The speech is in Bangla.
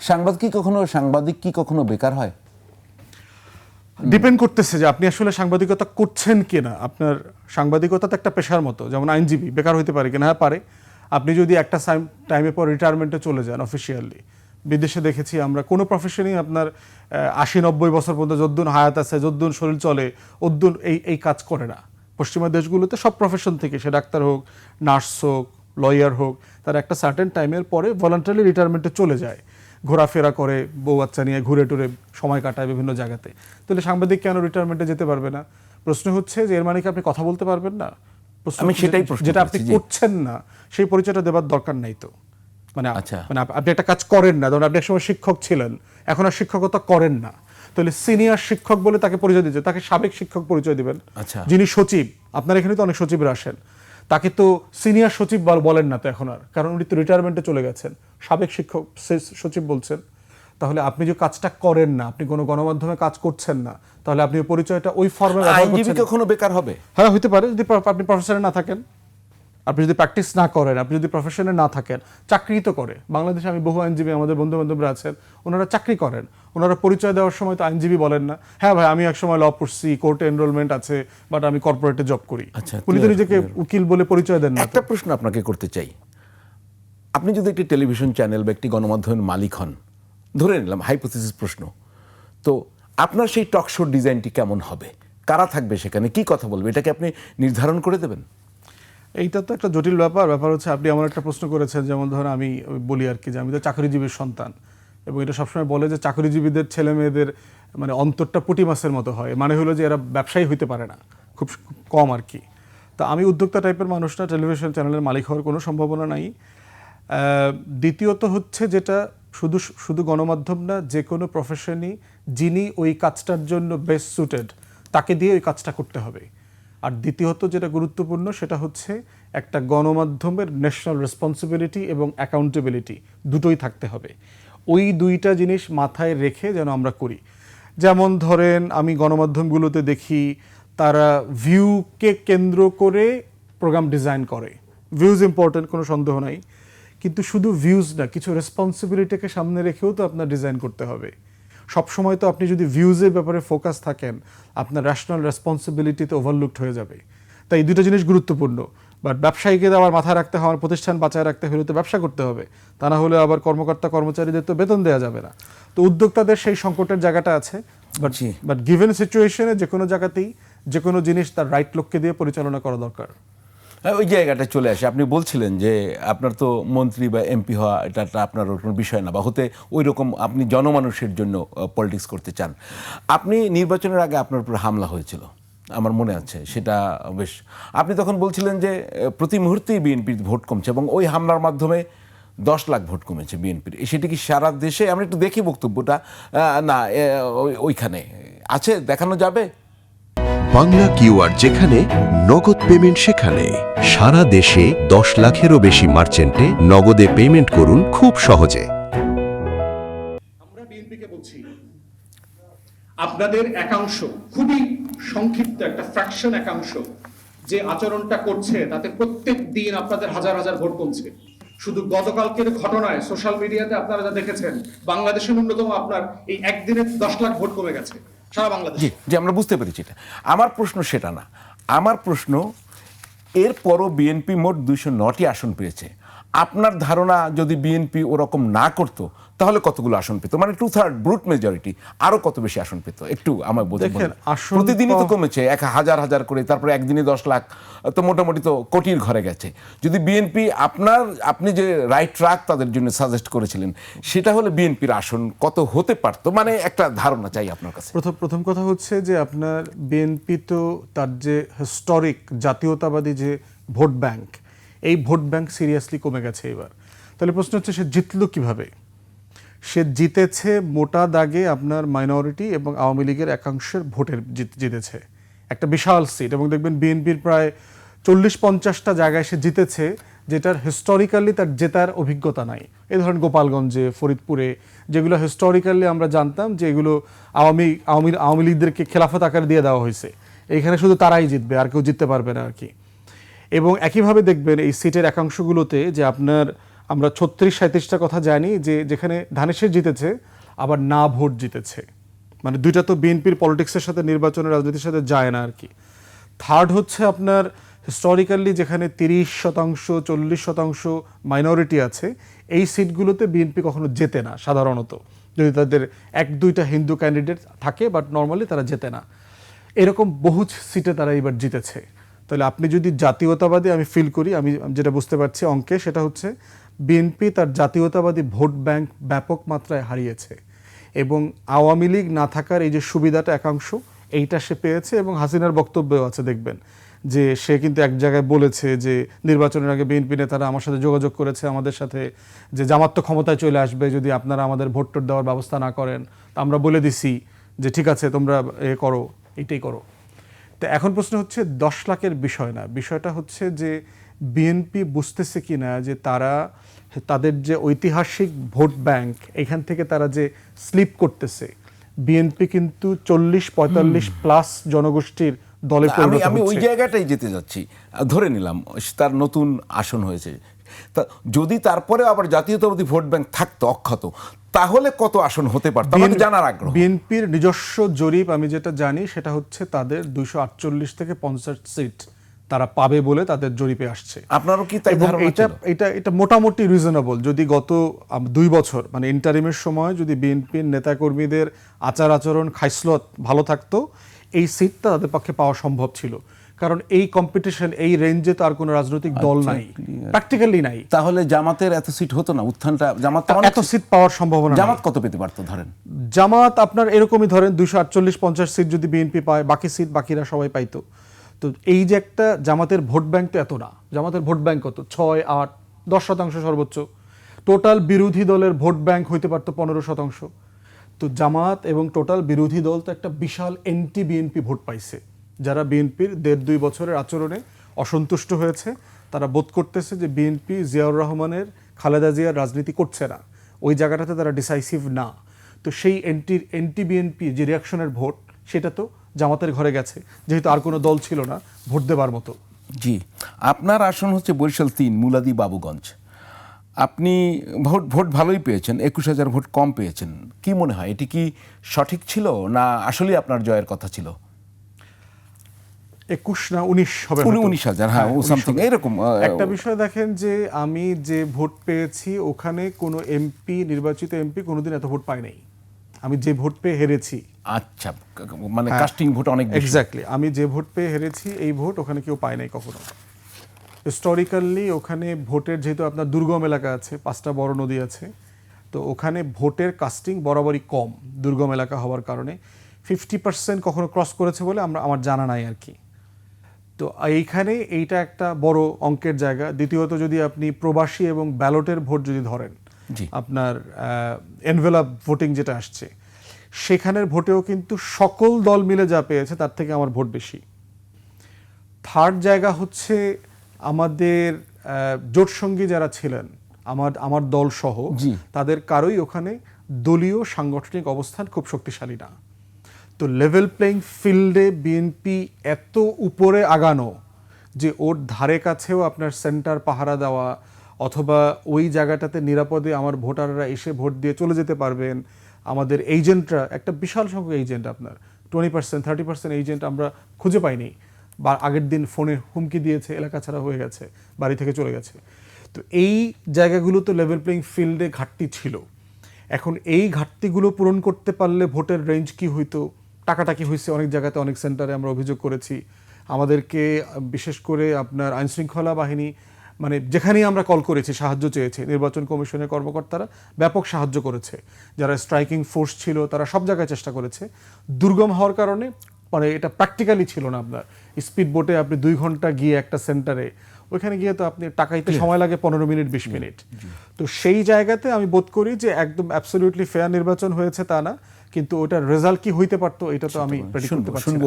সাংবাদিক কি কখনো বেকার হয়? ডিপেন্ড করতেছে যে আপনি আসলে সাংবাদিকতা করছেন কিনা। আপনার সাংবাদিকতা তো একটা পেশার মতো, যেমন আইনজীবী বেকার হইতে পারে কিনা, হ্যাঁ পারে। আপনি যদি একটা টাইমে পর রিটায়ারমেন্টে চলে যান অফিসিয়ালি, বিদেশে দেখেছি আমরা কোনো প্রফেশনই আপনার 80-90 বছর পর্যন্ত যদ্দুন হায়াত আছে, যদ্দুন শরীর চলে, অদ্দুন এই কাজ করে না। পশ্চিমা দেশগুলোতে সব প্রফেশন থেকে, সে ডাক্তার হোক, নার্স হোক, লয়ার হোক, তারা একটা সার্টেন টাইমের পরে ভলান্টারি রিটায়ারমেন্টে চলে যায়, ঘোরাফেরা করে, বউ বাচ্চা নিয়ে ঘুরে টুরে সময় কাটায় বিভিন্ন জায়গাতে। তাহলে সাংবাদিক কেন রিটায়ারমেন্টে যেতে পারবে না? প্রশ্ন হচ্ছে যে এর মানে কি আপনি কথা বলতে পারবেন না? আমি সেটাই প্রশ্ন যেটা আপনি করছেন না সেই পরিচয়টা দেবার দরকার নাই তো। মানে আপনি একটা কাজ করেন না, ধরুন আপনি একসময় শিক্ষক ছিলেন, এখন আর শিক্ষকতা করেন না, তাহলে সিনিয়র শিক্ষক বলে তাকে পরিচয় দিচ্ছে, তাকে সাবেক শিক্ষক পরিচয় দিবেন। যিনি সচিব, আপনার এখানে তো অনেক সচিবরা আসেন, তাকে তো সিনিয়র সচিব বলেন না তো এখন আর, কারণ উনি তো রিটায়ারমেন্টে চলে গেছেন, সাবেক শিক্ষক সচিব বলছেন। তাহলে আপনি যে কাজটা করেন না, আপনি কোনো গণমাধ্যমে কাজ করছেন না, তাহলে আপনি পরিচয়টা ওই ফর্মে ব্যবহার করছেন। আইনজীবী কখনো বেকার হবে? হ্যাঁ, হতে পারে, যদি আপনি প্রফেসরে না থাকেন, আপনি যদি প্র্যাকটিস না করেন, আপনি যদি প্রফেশনে না থাকেন। চাকরি তো করে বাংলাদেশে, আমি বহু আইনজীবী আমাদের বন্ধু বান্ধবরা আছেন, ওনারা চাকরি করেন, ওনারা পরিচয় দেওয়ার সময় তো আইনজীবী বলেন না। হ্যাঁ ভাই, আমি এক সময় ল পড়ছি, কোর্টে এনরোলমেন্ট আছে, বাট আমি কর্পোরেটে জব করি। উনি তো নিজেকে উকিল বলে পরিচয় দেন না। একটা প্রশ্ন আপনাকে করতে চাই, আপনি যদি একটি টেলিভিশন চ্যানেল বা একটি গণমাধ্যমের মালিক হন, ধরে নিলাম হাইপোথিসিস প্রশ্ন, তো আপনার সেই টক শোর ডিজাইনটি কেমন হবে? কারা থাকবে সেখানে, কি কথা বলবে, এটাকে আপনি নির্ধারণ করে দেবেন? এইটা তো একটা জটিল ব্যাপার হচ্ছে, আপনি এমন একটা প্রশ্ন করেছেন, যেমন ধরুন আমি বলি আর কি, যে আমি তো চাকরিজীবীর সন্তান, এবং এটা সবসময় বলে যে চাকরিজীবীদের ছেলে মেয়েদের মানে অন্তরটা পুঁটি মাছের মতো হয়, মানে হলো যে এরা ব্যবসায়ী হইতে পারে না, খুব কম আর কি। তা আমি উদ্যোক্তা টাইপের মানুষ না, টেলিভিশন চ্যানেলের মালিক হওয়ার কোনো সম্ভাবনা নাই। দ্বিতীয়ত হচ্ছে, যেটা শুধু গণমাধ্যম না, যে কোনো প্রফেশনই যিনি ওই কাজটার জন্য বেস্ট সুটেড, তাকে দিয়ে ওই কাজটা করতে হবে। আর দ্বিতীয়ত যেটা গুরুত্বপূর্ণ, সেটা হচ্ছে একটা গণমাধ্যমের ন্যাশনাল রেসপন্সিবিলিটি এবং অ্যাকাউন্টেবিলিটি দুটোই থাকতে হবে। ওই দুইটা জিনিস মাথায় রেখে যেন আমরা করি। যেমন ধরেন, আমি গণমাধ্যমগুলোতে দেখি তারা ভিউকে কেন্দ্র করে প্রোগ্রাম ডিজাইন করে। ভিউজ ইম্পর্টেন্ট, কোনো সন্দেহ নাই, কিন্তু শুধু ভিউজ না, কিছু রেসপন্সিবিলিটিকে সামনে রেখেও তো আপনার ডিজাইন করতে হবে। সবসময় তো আপনি যদি ভিউজের ব্যাপারে ফোকাস থাকেন, আপনার ন্যাশনাল রেসপন্সিবিলিটিতে ওভারলুকড হয়ে যাবে। তাই এই দুটো জিনিস গুরুত্বপূর্ণ। বাট ব্যবসায়ীকে আবার মাথায় রাখতে হবে, প্রতিষ্ঠান বাঁচায় রাখতে হলে তো ব্যবসা করতে হবে, তা না হলে আবার কর্মকর্তা কর্মচারীদের তো বেতন দেওয়া যাবে না। তো উদ্যোক্তাদের সেই সংকটের জায়গাটা আছে। বাট গিভেন সিচুয়েশনে যে কোনো জায়গাতেই যে কোনো জিনিস তার রাইট লোককে দিয়ে পরিচালনা করা দরকার। ওই জায়গাটা চলে আসে, আপনি বলছিলেন যে আপনার তো মন্ত্রী বা এমপি হওয়া এটা আপনার কোনো বিষয় না, বা হতে ওই রকম আপনি জনমানুষের জন্য পলিটিক্স করতে চান। আপনি নির্বাচনের আগে আপনার উপর হামলা হয়েছিল, আমার মনে আছে সেটা বেশ। আপনি তখন বলছিলেন যে প্রতি মুহূর্তেই বিএনপির ভোট কমছে, এবং ওই হামলার মাধ্যমে 10 লাখ ভোট কমেছে বিএনপির। সেটি কি সারা দেশে? আমরা একটু দেখি বক্তব্যটা, না ওইখানে আছে, দেখানো যাবে? বাংলা কিউআর, যেখানে নগদ পেমেন্ট সেখানে। সারা দেশে 10 লাখেরও বেশি মার্চেন্টে নগদে পেমেন্ট করুন খুব সহজে। আমরা বিএনপিকে বলছি, আপনাদের একাংশ, খুবই সংক্ষিপ্ত একটা ফ্র্যাকশন একাংশ যে আচরণটা করছে, তাতে প্রত্যেক দিন আপনাদের হাজার হাজার ভোট কমছে। শুধু গতকালকের ঘটনায় সোশ্যাল মিডিয়াতে আপনারা যা দেখেছেন, বাংলাদেশের ন্যূনতম আপনার এই একদিনে 10 লাখ ভোট কমে গেছে সারা বাংলাদেশ। জি, আমরা বুঝতে পেরেছি এটা। আমার প্রশ্ন সেটা না, আমার প্রশ্ন, এরপরও বিএনপি মোট 209টি আসন পেয়েছে। আপনার ধারণা, যদি বিএনপি ওরকম না করতো তাহলে কতগুলো আসন পেত? মানে 2/3 ব্রুট মেজরিটি, আরো কত বেশি আসন পেত একটু আমায় বলতে। প্রতিদিনই তো কমেছে 1000 করে, তারপরে একদিনে 10 লাখ, তো মোটামুটি তো কোটির ঘরে গেছে। যদি বিএনপি আপনি যে রাইট ট্র্যাক তাদের জন্য সাজেস্ট করেছিলেন, সেটা হলে বিএনপির আসন কত হতে পারতো, মানে একটা ধারণা চাই আপনার কাছে। প্রথম কথা হচ্ছে যে আপনার বিএনপি তো তার যে হিস্টোরিক জাতীয়তাবাদী যে ভোট ব্যাংক, এই ভোট ব্যাংক সিরিয়াসলি কমে গেছে এবার। তাহলে প্রশ্ন হচ্ছে, সে জিতলো কিভাবে? সে জিতেছে মোটা দাগে আপনার মাইনরিটি এবং আওয়ামী লীগের একাংশের ভোটের জিতেছে একটা বিশাল সিট, এবং দেখবেন বিএনপির প্রায় 40-50টা জায়গায় সে জিতেছে, যেটার হিস্টোরিক্যালি তার জেতার অভিজ্ঞতা নাই। এই ধরেন গোপালগঞ্জে, ফরিদপুরে, যেগুলো হিস্টোরিক্যালি আমরা জানতাম যে এগুলো আওয়ামী লীগদেরকে খেলাফত আকারে দিয়ে দেওয়া হয়েছে, এইখানে শুধু তারাই জিতবে, আর কেউ জিততে পারবে না আর কি। এবং একইভাবে দেখবেন এই সিটের একাংশগুলোতে যে আপনার আমরা 36-37টা কথা জানি যে যেখানে ধানেশের জিতেছে আবার না ভোট জিতেছে, মানে দুইটা তো বিএনপির পলিটিক্সের সাথে নির্বাচনের রাজনীতির সাথে যায় না আর কি। থার্ড হচ্ছে আপনার হিস্টোরিক্যালি যেখানে 30%, 40% মাইনরিটি আছে, এই সিটগুলোতে বিএনপি কখনো জেতে না সাধারণত, যদি তাদের 1-2টা হিন্দু ক্যান্ডিডেট থাকে, বাট নর্মালি তারা জেতে না। এরকম বহু সিটে তারা এবার জিতেছে। তাহলে আপনি যদি জাতীয়তাবাদী, আমি ফিল করি, আমি যেটা বুঝতে পারছি অঙ্কে, সেটা হচ্ছে বিএনপি তার জাতীয়তাবাদী ভোট ব্যাংক ব্যাপক মাত্রায় হারিয়েছে, এবং আওয়ামী লীগ না থাকার এই যে সুবিধাটা একাংশ, এইটা সে পেয়েছে। এবং হাসিনার বক্তব্যও আছে দেখবেন যে সে কিন্তু এক জায়গায় বলেছে যে নির্বাচনের আগে বিএনপি নেতারা আমার সাথে যোগাযোগ করেছে আমাদের সাথে, যে জামাত তো ক্ষমতায় চলে আসবে যদি আপনারা আমাদের ভোট টোট দেওয়ার ব্যবস্থা না করেন। তো আমরা বলে দিছি যে ঠিক আছে তোমরা করো, এইটাই করো। তো এখন প্রশ্ন হচ্ছে 10 লাখের বিষয় না, বিষয়টা হচ্ছে যে বিএনপি বুঝতেছে কি না যে তারা তাদের যে ঐতিহাসিক ভোট ব্যাংক, এখান থেকে তারা যে স্লিপ করতেছে। বিএনপি কিন্তু 40-45 প্লাস জনগোষ্ঠীর দলে পরিণত আমি ওই হচ্ছে। জায়গাটাই যেতে যাচ্ছি। ধরে নিলাম তার নতুন আসন হয়েছে, তা যদি তারপরে আবার জাতীয়তাবাদী ভোট ব্যাংক থাকতো অক্ষত, তাহলে কত আসন হতে পারত আমাদের জানার আগ্রহ। বিএনপির নিজস্ব জরিপ আমি যেটা জানি সেটা হচ্ছে তাদের 248 থেকে 50 সিট তারা পাবে বলে তাদের জরিপে আসছে। আপনারও কি তাই এবং ধারণা ছিল? এটা মোটামুটি রিজনেবল। যদি গত 2 বছর মানে ইন্টারিমের সময় যদি বিএনপির নেতাকর্মীদের আচার আচরণ খাইসলত ভালো থাকতো, এই সিটটা তাদের পক্ষে পাওয়া সম্ভব ছিল। কারণ এই কম্পিটিশন, এই রেঞ্জে তো আর কোনো রাজনৈতিক দল নাই, প্র্যাকটিক্যালি নাই। তাহলে জামাতের এত সিট হতো না? উত্থানটা জামাত তো অনেক এত সিট পাওয়ার সম্ভাবনা নাই। জামাত কত পেতে পারতো ধরেন? জামাত আপনার এরকমই ধরেন 248-50 সিট যদি বিএনপি পায়, বাকি সিট বাকিরা সবাই পাইতো। তো এই যে একটা জামাতের ভোট ব্যাংক তো এত না। জামাতের ভোট ব্যাংক কত? 6-8-10% সর্বোচ্চ। টোটাল বিরোধী দলের ভোট ব্যাংক হইতে পারতো 15%। তো জামাত এবং টোটাল বিরোধী দল তো একটা বিশাল এন্টি বিএনপি ভোট পাইছে, যারা বিএনপির 1.5-2 বছরের আচরণে অসন্তুষ্ট হয়েছে। তারা বোধ করতেছে যে বিএনপি জিয়াউর রহমানের, খালেদা জিয়ার রাজনীতি করছে না, ওই জায়গাটাতে তারা ডিসাইসিভ না। তো সেই এন্টি বিএনপি যে রিয়াকশনের ভোট, সেটা তো জামাতের ঘরে গেছে, যেহেতু আর কোনো দল ছিল না ভোট দেবার মতো। জি, আপনার আসন হচ্ছে বরিশাল 3 মুলাদি বাবুগঞ্জ। আপনি ভোট ভালোই পেয়েছেন, 21,000 ভোট কম পেয়েছেন। কি মনে হয় এটি কি সঠিক ছিল, না আসলে আপনার জয়ের কথা ছিল? 21 না 19 হবে, 19,000, হ্যাঁ, সামথিং এরকম। একটা বিষয় দেখেন যে আমি যে ভোট পেয়েছি ওখানে কোনো এমপি, নির্বাচিত এমপি কোনোদিন এত ভোট পায় নাই। আমি যে ভোট পেয়ে হেরেছি, আচ্ছা, মানে কাস্টিং ভোট অনেক বেশি। এক্স্যাক্টলি, আমি যে ভোট পেয়ে হেরেছি এই ভোট ওখানে কেউ পায় নাই কখনো। হিস্টোরিক্যালি ওখানে ভোটের, যেহেতু আপনার দুর্গম এলাকা আছে, 5টা বড় নদী আছে, তো ওখানে ভোটের কাস্টিং বরাবরই কম, দুর্গম এলাকা হওয়ার কারণে। 50% কখনো ক্রস করেছে বলে আমার জানা নাই আর কি। তো এইখানে এইটা একটা বড় অঙ্কের জায়গা। দ্বিতীয়ত যদি আপনি প্রবাসী এবং ব্যালটের ভোট যদি ধরেন, জি, আপনার এনভেলপ ভোটিং যেটা আসছে, সেখানের ভোটেও কিন্তু সকল দল মিলে যা পেয়েছে তার থেকে আমার ভোট বেশি। থার্ড জায়গা হচ্ছে আমাদের জোটসঙ্গী যারা ছিলেন, আমার দল সহ, জি, তাদের কারোই ওখানে দলীয় সাংগঠনিক অবস্থান খুব শক্তিশালী না। তো লেভেল প্লেইং ফিল্ডে বিএনপি এত উপরে আগানো যে ওর ধারে কাছেও আপনার সেন্টার পাহারা দেওয়া, অথবা ওই জায়গাটাতে নিরাপদে আমার ভোটাররা এসে ভোট দিয়ে চলে যেতে পারবেন। আমাদের এজেন্টরা, একটা বিশাল সংখ্যক এজেন্ট, আপনার 20%-30% এজেন্ট আমরা খুঁজে পাইনি, বা আগের দিন ফোনে হুমকি দিয়েছে, এলাকা ছাড়া হয়ে গেছে, বাড়ি থেকে চলে গেছে। তো এই জায়গাগুলো তো লেভেল প্লেইং ফিল্ডে ঘাটতি ছিল। এখন এই ঘাটতিগুলো পূরণ করতে পারলে ভোটের রেঞ্জ কি হইতো, টাকাটা কি হয়েছে, অনেক জায়গাতে অনেক সেন্টারে আমরা অভিযোগ করেছি। আমাদেরকে বিশেষ করে আপনার আইনশৃঙ্খলা বাহিনী, মানে যেখানেই আমরা কল করেছি, সাহায্য চেয়েছি, নির্বাচন কমিশনের কর্মকর্তারা ব্যাপক সাহায্য করেছে। যারা স্ট্রাইকিং ফোর্স ছিল তারা সব জায়গায় চেষ্টা করেছে। দুর্গম হওয়ার কারণে মানে এটা প্র্যাকটিক্যালি ছিল না। আপনার স্পিড বোটে আপনি 2 ঘন্টা গিয়ে একটা সেন্টারে, ওইখানে গিয়ে তো আপনি টাকাইতে সময় লাগে 15 মিনিট 20 মিনিট। তো সেই জায়গাতে আমি বোধ করি যে একদম অ্যাবসলিউটলি ফেয়ার নির্বাচন হয়েছে তা না, কিন্তু ওটার রেজাল্ট কি হইতে পারতো এটা তো আমি প্রেডিক্ট করতে পারছি না।